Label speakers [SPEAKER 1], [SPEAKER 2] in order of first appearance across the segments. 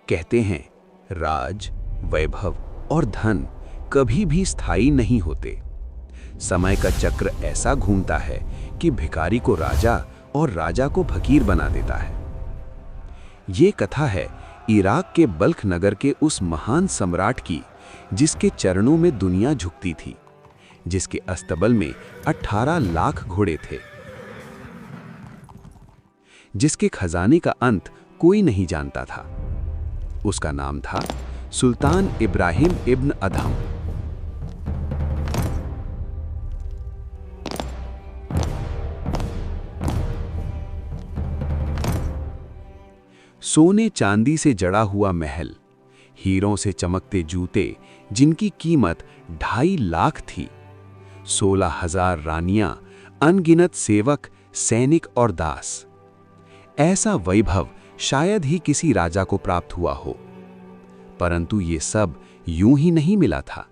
[SPEAKER 1] कहते हैं, राज, वैभव और धन कभी भी स्थायी नहीं होते। समय का चक्र ऐसा घूमता है कि भिखारी को राजा और राजा को फकीर बना देता है। ये कथा है इराक के बल्ख नगर के उस महान सम्राट की, जिसके चरणों में दुनिया झुकती थी, जिसके अस्तबल में 18 लाख घोड़े थे, जिसके खजाने का अंत कोई नहीं जानता था। उसका नाम था सुल्तान इब्राहिम इब्न अधम। सोने चांदी से जड़ा हुआ महल, हीरों से चमकते जूते जिनकी कीमत 2.5 लाख थी, 16,000 रानियां, अनगिनत सेवक, सैनिक और दास। ऐसा वैभव शायद ही किसी राजा को प्राप्त हुआ हो। परंतु ये सब यूं ही नहीं मिला था।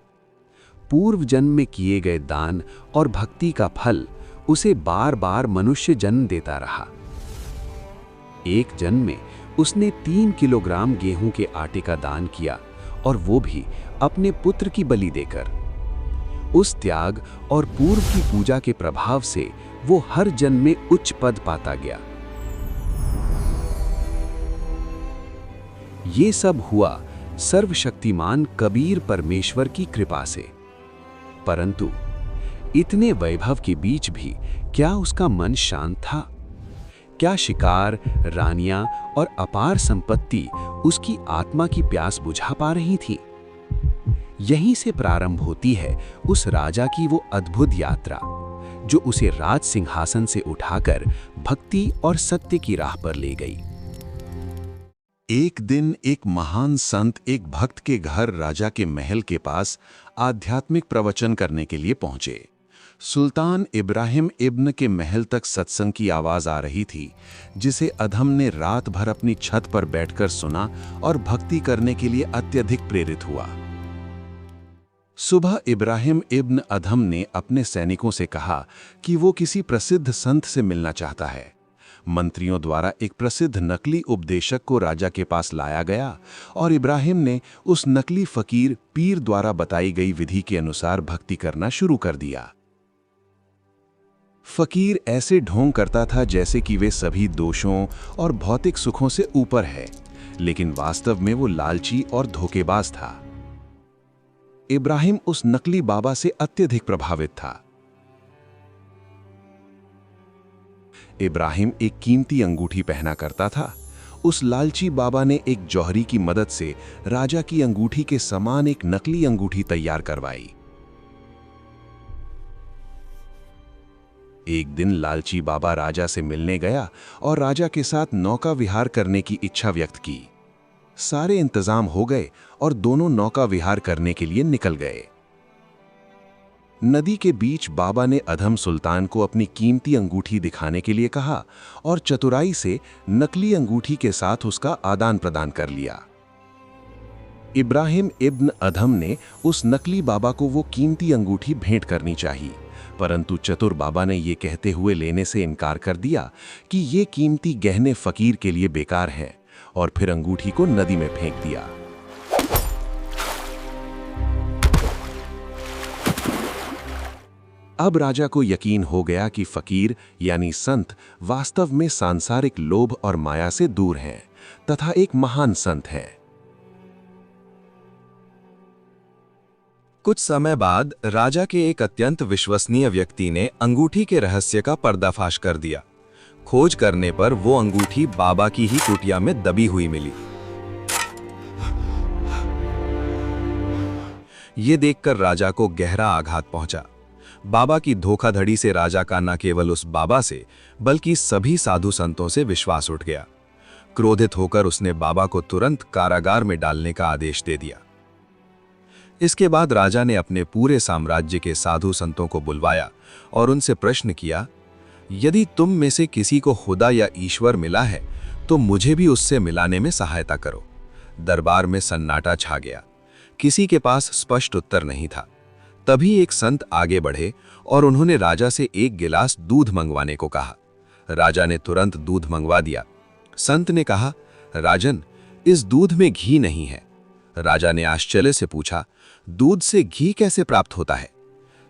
[SPEAKER 1] पूर्व जन्म में किए गए दान और भक्ति का फल उसे बार बार मनुष्य जन्म देता रहा। एक जन्म में उसने 3 किलोग्राम गेहूं के आटे का दान किया, और वो भी अपने पुत्र की बलि देकर। उस त्याग और पूर्व की पूजा के प्रभाव से वो हर जन्म में उच्च पद पाता गया। ये सब हुआ सर्वशक्तिमान कबीर परमेश्वर की कृपा से। परंतु इतने वैभव के बीच भी क्या उसका मन शांत था? क्या शिकार, रानियां और अपार संपत्ति उसकी आत्मा की प्यास बुझा पा रही थी? यहीं से प्रारंभ होती है उस राजा की वो अद्भुत यात्रा, जो उसे राज सिंहासन से उठाकर भक्ति और सत्य की राह पर ले गई।
[SPEAKER 2] एक दिन एक महान संत एक भक्त के घर राजा के महल के पास आध्यात्मिक प्रवचन करने के लिए पहुंचे। सुल्तान इब्राहिम इब्न के महल तक सत्संग की आवाज आ रही थी, जिसे अधम ने रात भर अपनी छत पर बैठकर सुना और भक्ति करने के लिए अत्यधिक प्रेरित हुआ। सुबह इब्राहिम इब्न अधम ने अपने सैनिकों से कहा कि वो किसी प्रसिद्ध संत से मिलना चाहता है। मंत्रियों द्वारा एक प्रसिद्ध नकली उपदेशक को राजा के पास लाया गया, और इब्राहिम ने उस नकली फकीर पीर द्वारा बताई गई विधि के अनुसार भक्ति करना शुरू कर दिया। फकीर ऐसे ढोंग करता था जैसे कि वे सभी दोषों और भौतिक सुखों से ऊपर है, लेकिन वास्तव में वो लालची और धोखेबाज था। इब्राहिम उस नकली बाबा से अत्यधिक प्रभावित था। इब्राहिम एक कीमती अंगूठी पहना करता था। उस लालची बाबा ने एक जौहरी की मदद से राजा की अंगूठी के समान एक नकली अंगूठी तैयार करवाई। एक दिन लालची बाबा राजा से मिलने गया और राजा के साथ नौका विहार करने की इच्छा व्यक्त की। सारे इंतजाम हो गए और दोनों नौका विहार करने के लिए निकल गए। नदी के बीच बाबा ने अधम सुल्तान को अपनी कीमती अंगूठी दिखाने के लिए कहा और चतुराई से नकली अंगूठी के साथ उसका आदान प्रदान कर लिया। इब्राहिम इब्न अधम ने उस नकली बाबा को वो कीमती अंगूठी भेंट करनी चाहिए, परंतु चतुर बाबा ने ये कहते हुए लेने से इनकार कर दिया कि ये कीमती गहने फकीर के लिए बेकार हैं, और फिर अंगूठी को नदी में फेंक दिया। अब राजा को यकीन हो गया कि फकीर यानी संत वास्तव में सांसारिक लोभ और माया से दूर हैं तथा एक महान संत है।
[SPEAKER 3] कुछ समय बाद राजा के एक अत्यंत विश्वसनीय व्यक्ति ने अंगूठी के रहस्य का पर्दाफाश कर दिया। खोज करने पर वो अंगूठी बाबा की ही कुटिया में दबी हुई मिली। ये देखकर राजा को गहरा आघात पहुंचा। बाबा की धोखाधड़ी से राजा का न केवल उस बाबा से बल्कि सभी साधु संतों से विश्वास उठ गया। क्रोधित होकर उसने बाबा को तुरंत कारागार में डालने का आदेश दे दिया। इसके बाद राजा ने अपने पूरे साम्राज्य के साधु संतों को बुलवाया और उनसे प्रश्न किया, यदि तुम में से किसी को खुदा या ईश्वर मिला है तो मुझे भी उससे मिलाने में सहायता करो। दरबार में सन्नाटा छा गया। किसी के पास स्पष्ट उत्तर नहीं था। तभी एक संत आगे बढ़े और उन्होंने राजा से एक गिलास दूध मंगवाने को कहा। राजा ने तुरंत दूध मंगवा दिया। संत ने कहा, राजन, इस दूध में घी नहीं है। राजा ने आश्चर्य से पूछा, दूध से घी कैसे प्राप्त होता है?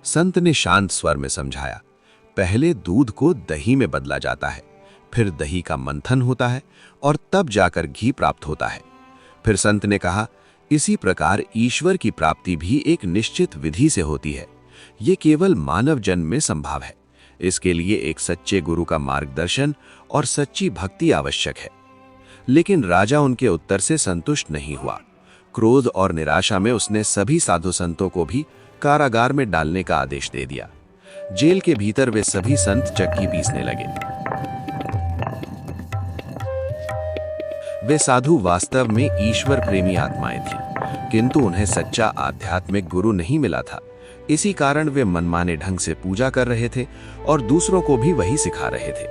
[SPEAKER 3] संत ने शांत स्वर में समझाया, पहले दूध को दही में बदला जाता है, फिर दही का मंथन होता है और तब जाकर घी प्राप्त होता है। फिर संत ने कहा, इसी प्रकार ईश्वर की प्राप्ति भी एक निश्चित विधि से होती है। ये केवल मानव जन्म में संभव है। इसके लिए एक सच्चे गुरु का मार्गदर्शन और सच्ची भक्ति आवश्यक है। लेकिन राजा उनके उत्तर से संतुष्ट नहीं हुआ। क्रोध और निराशा में उसने सभी साधु संतों को भी कारागार में डालने का आदेश दे दिया। जेल के भीतर वे सभी संत चक्की पीसने लगे। वे साधु वास्तव में ईश्वर प्रेमी आत्माएं थीं, किंतु उन्हें सच्चा आध्यात्मिक गुरु नहीं मिला था। इसी कारण वे मनमाने ढंग से पूजा कर रहे थे और दूसरों को भी वही सिखा रहे थे।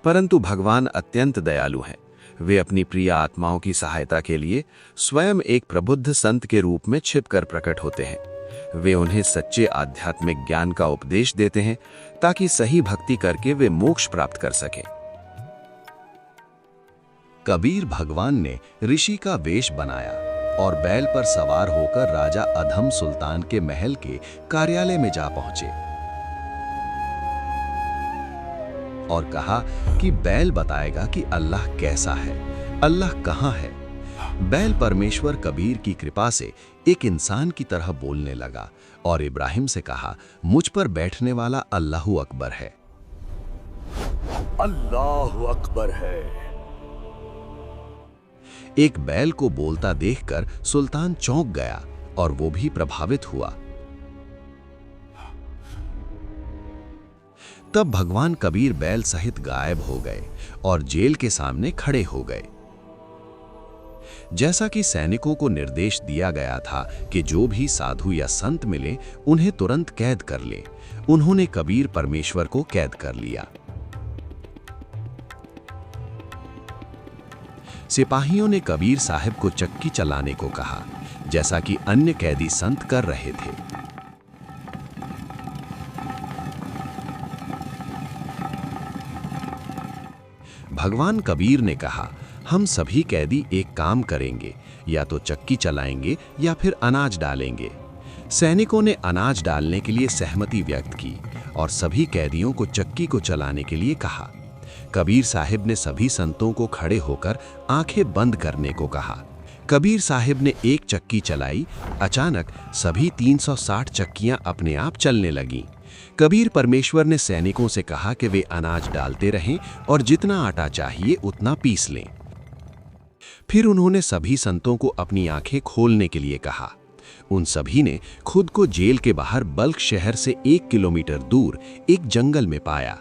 [SPEAKER 3] परंतु भगवान अत्यंत दयालु हैं। वे अपनी प्रिय आत्माओं की सहायता के लिए स्वयं एक प्रबुद्ध संत के रूप में छिपकर प्रकट होते हैं। वे उन्हें सच्चे आध्यात्मिक ज्ञान का उपदेश देते हैं ताकि सही भक्ति करके वे मोक्ष प्राप्त कर सकें।
[SPEAKER 2] कबीर भगवान ने ऋषि का वेश बनाया और बैल पर सवार होकर राजा अधम सुल्तान के महल के कार्यालय में जा पहुंचे और कहा कि बैल बताएगा कि अल्लाह कैसा है, अल्लाह कहाँ है। बैल परमेश्वर कबीर की कृपा से एक इंसान की तरह बोलने लगा और इब्राहिम से कहा, मुझ पर बैठने वाला अल्लाहु अकबर है।
[SPEAKER 4] अल्लाहु अकबर है।
[SPEAKER 2] एक बैल को बोलता देखकर सुल्तान चौंक गया और वो भी प्रभावित हुआ। तब भगवान कबीर बैल सहित गायब हो गए और जेल के सामने खड़े हो गए। जैसा कि सैनिकों को निर्देश दिया गया था कि जो भी साधु या संत मिले उन्हें तुरंत कैद कर ले, उन्होंने कबीर परमेश्वर को कैद कर लिया। सिपाहियों ने कबीर साहब को चक्की चलाने को कहा, जैसा कि अन्य कैदी संत कर रहे थे। भगवान कबीर ने कहा, हम सभी कैदी एक काम करेंगे, या तो चक्की चलाएंगे या फिर अनाज डालेंगे। सैनिकों ने अनाज डालने के लिए सहमति व्यक्त की और सभी कैदियों को चक्की को चलाने के लिए कहा। कबीर साहिब ने सभी संतों को खड़े होकर आंखें बंद करने को कहा। कबीर साहिब ने एक चक्की चलाई। अचानक सभी 360 चक्कियां अपने आप चलने लगीं। कबीर परमेश्वर ने सैनिकों से कहा कि वे अनाज डालते रहें और जितना आटा चाहिए उतना पीस लें। फिर उन्होंने सभी संतों को अपनी आंखें खोलने के लिए कहा। उन सभी ने खुद को जेल के बाहर बल्ख शहर से 1 किलोमीटर दूर एक जंगल में पाया।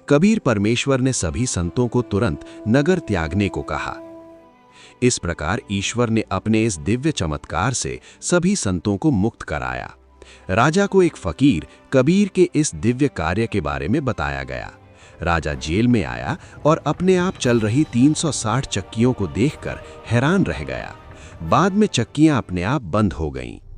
[SPEAKER 2] कबीर परमेश्वर ने सभी संतों को तुरंत नगर त्यागने को कहा। इस प्रकार ईश्वर ने अपने इस दिव्य चमत्कार से सभी संतों को मुक्त कराया। राजा को एक फकीर कबीर के इस दिव्य कार्य के बारे में बताया गया। राजा जेल में आया और अपने आप चल रही 360 चक्कियों को देखकर हैरान रह गया। बाद में चक्कियां अपने आप बंद हो गईं।